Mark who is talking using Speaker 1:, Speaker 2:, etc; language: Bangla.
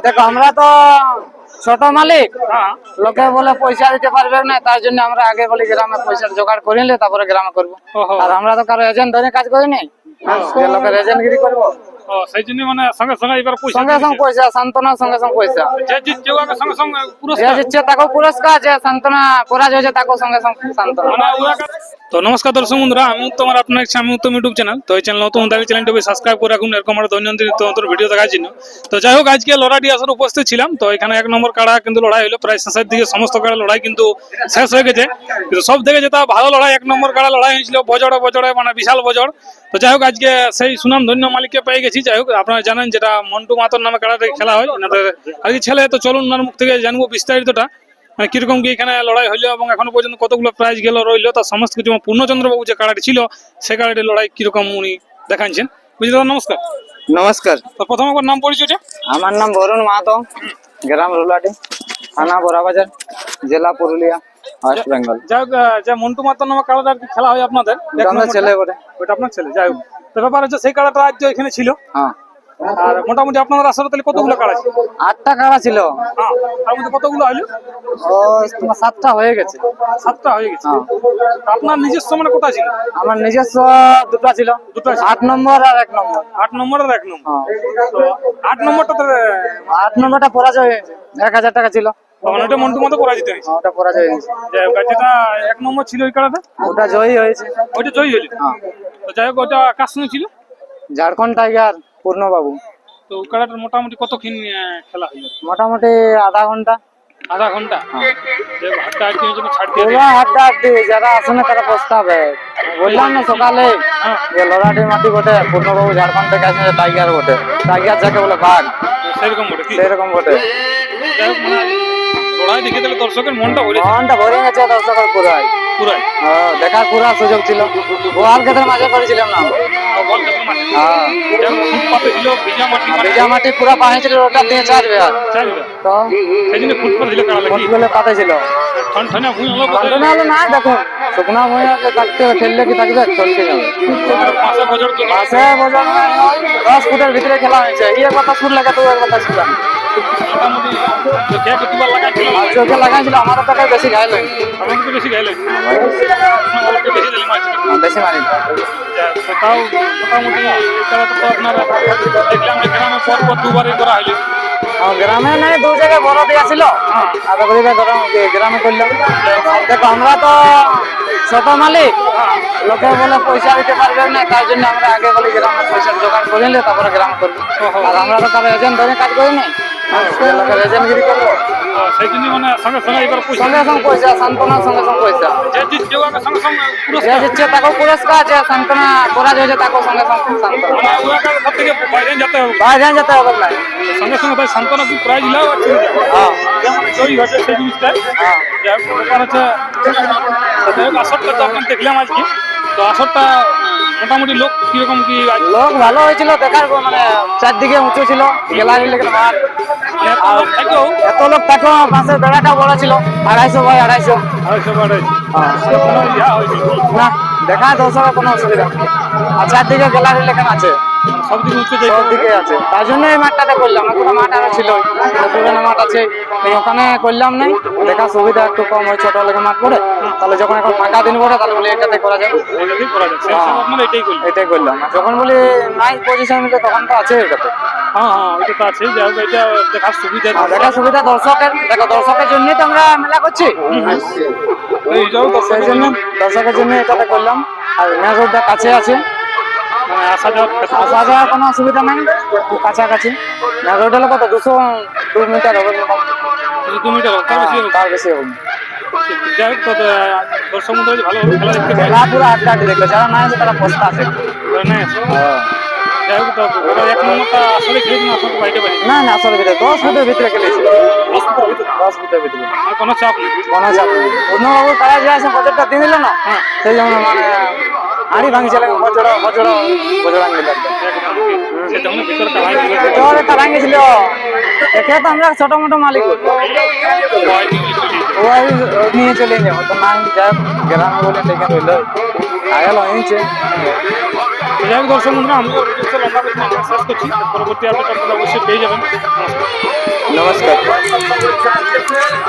Speaker 1: দেখো আমরা তো ছোট মালিক, লোকে বলে পয়সা দিতে পারবে না, তার জন্য আমরা আগে বলি গ্রামে পয়সার জোগাড় করে নিলে তারপরে গ্রামে করবো। আর আমরা তো কারো এজেন্ট ধরে কাজ করিনি, লোকের এজেন্টগিরি করবো।
Speaker 2: সেই জন্য মানে সঙ্গে সঙ্গে এবার
Speaker 1: সঙ্গে সঙ্গে পয়সা, সান্ত্বনা সঙ্গে সঙ্গে পয়সা।
Speaker 2: যে জিতছে ওকে সঙ্গে সঙ্গে
Speaker 1: যে
Speaker 2: পুরস্কার
Speaker 1: জিতছে তাকেও পুরস্কার, যে সান্ত্বনা পরাজয় হয়েছে তাকেও সঙ্গে সঙ্গে সান্ত্বনা।
Speaker 2: মানে ওকে। তো নমস্কার দর্শক বন্ধুরা, আমি তোমার আপনার আমি উত্তম ইউটিউব চ্যানেল। তো এই চ্যানেল নতুন তাহলে চ্যানেলটি সাবস্ক্রাইব করে রাখুন, এরকম আমরা দৈনন্দিন নতুন ভিডিও দেখার জন্য। তো যাই হোক, আজকে লড়াইটি আসলে উপস্থিত ছিলাম। তো এখানে 1 নম্বর কাড়া কিন্তু লড়াই হলো, প্রায় শেষের দিকে সমস্ত কাড়া লড়াই কিন্তু শেষ হয়ে গেছে। কিন্তু সব থেকে যেটা ভালো লড়াই, 1 নম্বর কাড়া লড়াই হয়েছিল বজড়ে বজড়ে, মানে বিশাল বজড়। তো যাই হোক, আজকে সেই সুনাম ধন্য মালিককে পেয়ে গেছি। যাই হোক, আপনারা জানেন যেটা মন্টু মাতর নামে কাড়াটা খেলা হয় ওনাদের আর কি ছেলে। তো চলুন ওনার মুখ থেকে জানবো বিস্তারিতটা, মানে কিরকম কি এখানে লড়াই হইলো এবং এখনো পর্যন্ত কতগুলো প্রাইজ গেল রইলো, তার সমস্ত কিছু। পূর্ণচন্দ্রবাবু যে কাড়াটি ছিল সে কাড়াটি লড়াই কিরকম উনি দেখাচ্ছেন। বুঝলি দাদা, নমস্কার।
Speaker 1: নমস্কার।
Speaker 2: তো প্রথম একবার নাম পরিচয়টা।
Speaker 1: আমার নাম বরুণ মাহাতো, গ্রাম রুলাটি, থানা বোরাবাজার, জেলা পুরুলিয়া, ওয়েস্ট বেঙ্গল।
Speaker 2: যাই হোক, যে মন্টু মাতর নামে কাড়াটা আর কি খেলা হয় আপনাদের,
Speaker 1: ছেলে বটে,
Speaker 2: ওইটা আপনার ছেলে। যাই হোক, তো ব্যাপার হচ্ছে সেই কাড়াটা আজ এখানে ছিল।
Speaker 1: হ্যাঁ।
Speaker 2: আর মোটামুটি আপনাদের আসলে তাহলে কতগুলো কাড়া ছিল?
Speaker 1: 8টা কাড়া ছিল।
Speaker 2: হ্যাঁ, তার মধ্যে কতগুলো হইলো?
Speaker 1: ও তোমার 7টা হয়ে গেছে।
Speaker 2: 7টা হয়ে গেছে। আপনার নিজস্ব মানে কোথায় ছিল?
Speaker 1: আমার নিজস্ব 2টা ছিল, 8 নম্বর আর 1 নম্বর।
Speaker 2: 8 নম্বর আর 1 নম্বর। তো 8 নম্বরটা
Speaker 1: 8 নম্বরটা পরাজয় হয়েছে, 1000 টাকা ছিল।
Speaker 2: তখন ওটা মন্টু মতো পরাজিত হয়েছে।
Speaker 1: ওটা পরাজয় হয়েছে।
Speaker 2: যাই হোক, যেটা 1 নম্বর ছিল ওই কাড়াটা,
Speaker 1: ওটা জয়ী হয়েছে।
Speaker 2: ওইটা জয়ী হয়েছে। তো যাই হোক, ওটা কার সঙ্গে ছিল?
Speaker 1: ঝাড়খণ্ড টাইগার পূর্ণবাবু।
Speaker 2: তো ওই কাড়াটার মোটামুটি কতক্ষণ খেলা হইল?
Speaker 1: মোটামুটি আধা ঘন্টা।
Speaker 2: আধা ঘন্টা। যাই হোক, হাতটা আটকে ছাড় দিয়ে
Speaker 1: পুরো হাড্ডা হাড্ডি, যারা আসনে তারা পস্তাবে। বললাম না সকালে যে লড়াটি মাটি বটে, পূর্ণবাবু ঝাড়খণ্ড থেকে আসে, টাইগার বটে। টাইগার যাকে বলে বাঘ,
Speaker 2: সেরকম বটে কি?
Speaker 1: সেরকম বটে।
Speaker 2: যাই হোক, মানে লড়াই দেখে তাহলে দর্শকের মনটা ভরে
Speaker 1: মনটা ভরে গেছে দর্শকের পুরাই।
Speaker 2: পুরাই
Speaker 1: দেখার পুরা সুযোগ ছিল। গোয়াল ক্ষেত্রের মাঝে করেছিলাম না। ভিজা মাটি পুরা পানি ছিল, ওটা দিয়ে চারবে। আর তো ফুটবলে পাতে ছিল। না দেখুন, শুকনা ভুঁই থাকতে ঠেললে কি থাকবে, চলতে যাবে। 10 ফুটের ভিতরে খেলা হয়েছে। ইয়ে কথা শুনলে তো কথা শুনলাম, চোখে লাগাইছিল। আমারও টাকায় বেশি ঘাইল,
Speaker 2: বেশি গাইলেন
Speaker 1: বেশি মারি।
Speaker 2: তাও মোটামুটি আপনারা দেখলাম যে গ্রামে পর 2বারই করা হইল।
Speaker 1: গ্রামে নাই, 2 জায়গায় বড় দেওয়া ছিল, গ্রামে করলাম। দেখো আমরা তো ছোট মালিক, লোকে বলে পয়সা দিতে পারবে না, তার জন্য আমরা আগে বলি গ্রামে পয়সার জোগাড় করে নিলে তারপরে গ্রামে করবো। আর আমরা তো কারো এজেন্ট ধরে কাজ করিনি, লোকের এজেন্টগিরি করবো।
Speaker 2: সেই জন্য মানে সঙ্গে সঙ্গে এবার
Speaker 1: সঙ্গে সঙ্গে পয়সা, সান্ত্বনা সঙ্গে সঙ্গে পয়সা।
Speaker 2: যে জিতছে ওকে সঙ্গে সঙ্গে
Speaker 1: যে জিতছে তাকেও পুরস্কার, যে সান্ত্বনা পরাজয় হয়েছে তাকেও সঙ্গে সঙ্গে সান্ত্বনা।
Speaker 2: মানে ওকে সব থেকে বাইরে যেতে হবে,
Speaker 1: বাইরে যেতে হবে না,
Speaker 2: সঙ্গে সঙ্গে তাই সান্ত্বনা কি প্রাইজ দিলেও যেমন জয়ী হয়েছে সেই জিনিসটা। যাই হোক, ব্যাপার হচ্ছে আসরটা তো আপনার দেখলাম আজকে। তো আসরটা মোটামুটি লোক কিরকম কি?
Speaker 1: লোক ভালো হয়েছিল, দেখার মানে চারদিকে উঁচু ছিল, গ্যালারি লেগে মাঠ। এত লোক থাকো, পাশে বেড়াটা বড় ছিল, 250 বাই 250। না দেখা দর্শকের কোনো অসুবিধা নেই। আর চারদিকে গ্যালারি লেখান আছে, সব দিকে আছে। তার জন্য এই মাঠটাতে করলাম। পুরো মাঠ আরো ছিল, পুরোনো মাঠ আছে, ওখানে করলাম নাই। দেখা সুবিধা একটু কম হয়, ছোট লেগে মাঠ করে। তাহলে যখন এখন ফাঁকা দিন পড়ে, তাহলে বলি এটাতে করা যাবে, এটাই করলাম। যখন বলি নাই পজিশন, তখন তো আছে এটাতে।
Speaker 2: এটা তো আছে। যাই হোক, এটা দেখার সুবিধা,
Speaker 1: দেখার সুবিধা দর্শকের। দেখো, দর্শকের জন্যই তো আমরা মেলা করছি, সেই জন্য দর্শকের জন্য এটাতে করলাম। আর মেন রোডটা কাছে আছে, আসা যাওয়ার কোনো অসুবিধা নাই, কাছাকাছি। মেন রোড হলে কত 2 মিটার হবে,
Speaker 2: 2 মিটার
Speaker 1: তার বেশি হবে।
Speaker 2: যাই হোক, দর্শক মন্ডলী ভালো খেলা দেখতে পাই।
Speaker 1: খেলা পুরো আড্ডা দেখবে, যারা না আছে তারা পস্তা আছে।
Speaker 2: যাই হোক, তো 1 নম্বরটা আসলে খেলেছি না, আসলে বাইরে পারি
Speaker 1: না, আসলে ভিতরে 10 ফুটের ভিতরে খেলেছি, 10 ফুটের ভিতরে।
Speaker 2: কোনো চাপ নেই,
Speaker 1: কোনো চাপ নেই। পূর্ণবাবু তারা যে আছে বাজেটটা দিয়ে দিল না, সেই জন্য মানে আড়ি ভাঙছে, ভাঙেছিল। একে তো আমরা ছোট মোটো মালিক নিয়ে চলে যাবো, তো না যাই গ্রামে বলে দেখে রইল। আগে লইছে
Speaker 2: তো যাই হোক দর্শক বন্ধুরা, আমাদের ভিডিও লম্বা করে আমরা শেষ করছি। পরবর্তী আপডেট আপনারা অবশ্যই পেয়ে যাবেন। নমস্কার।
Speaker 1: নমস্কার।